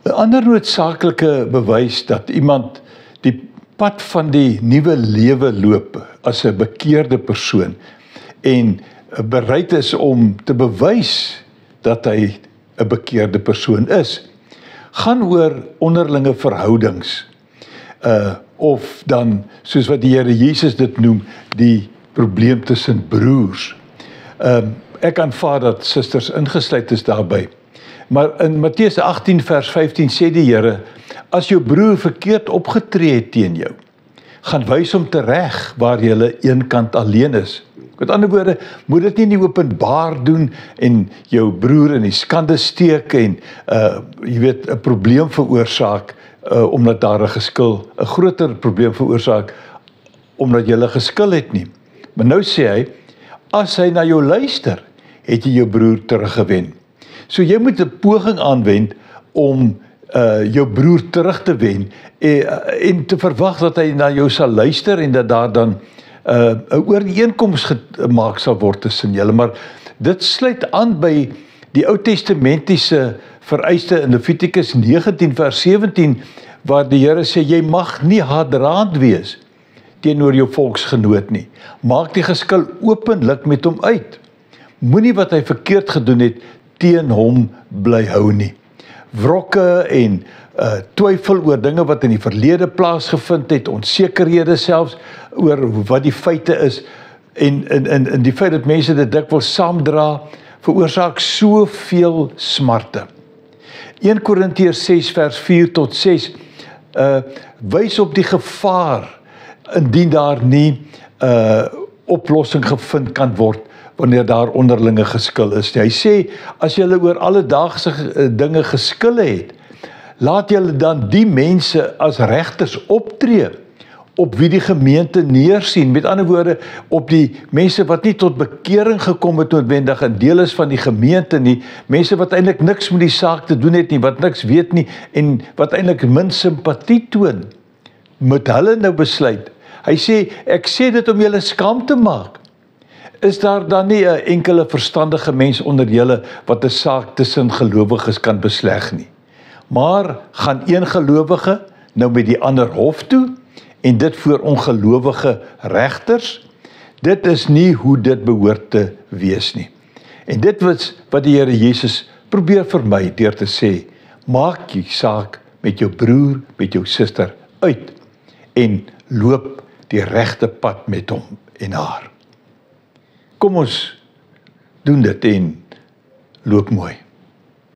'n ander noodsaaklike bewys dat iemand die pad van die nuwe lewe loop as 'n bekeerde persoon en bereid is om te bewys dat hy 'n bekeerde persoon is, gaan oor onderlinge verhoudings, of dan, soos wat die Here Jesus dit noem, die probleem tussen broers. Ek aanvaar dat susters ingesluit is daarbey. Maar in Matteus 18 vers 15 sê die Here, as jou broer verkeerd opgetree het teen jou, gaan wys hom tereg waar julle eenkant alleen is. Met ander woorde, moet dit nie openbaar doen en jou broer in die skande steek en jy weet, 'n probleem veroorsaak omdat daar 'n groter probleem veroorsaak omdat jy geskil het nie. Maar nou sê hy, as hy na jou luister, het jy jou broer teruggewen. So jy moet 'n poging aanwend om jou broer terug te wen en te verwag dat hy na jou sal luister en dat daar dan 'n ooreenkoms gemaak sal word tussen julle. Maar dit sluit aan by die Ou Testamentiese vereiste in Levitikus 19 vers 17 waar die Here sê, jy mag nie haatdraand wees teenoor jou volksgenoot nie. Maak die geskil openlik met hom uit. Moenie wat hy verkeerd gedoen het teen hom bly hou nie. Wrokke en twyfel oor dinge wat in die verlede plaasgevind het, onsekerhede selfs oor wat die feite is en die feit dat mense dit dikwels saamdra, veroorsaak soveel smarte. 1 Korintiërs 6 vers 4 tot 6 wys op die gevaar indien daar nie oplossing gevind kan word wanneer daar onderlinge geskil is. Hy sê, as julle oor alledaagse dinge geskille het, laat julle dan die mense as regters optree, op wie die gemeente neersien. Met ander woorde, op die mense wat nie tot bekering gekom het noodwendig en deel is van die gemeente nie, mense wat eintlik niks met die saak te doen het nie, wat niks weet nie en wat eintlik min simpatie toon, moet hulle nou besluit. Hy sê, ek sê dit om julle skaam te maak. Is daar dan nie 'n enkele verstandige mens onder julle wat 'n saak tussen gelowiges kan besleg nie? Maar gaan een gelowige nou met die ander hof toe en dit voor ongelowige regters? Dit is nie hoe dit behoort te wees nie. En dit was wat die Here Jesus probeer vermy deur te sê, maak die saak met jou broer, met jou suster uit en loop die regte pad met hom en haar. Kom ons doen dit en loop mooi.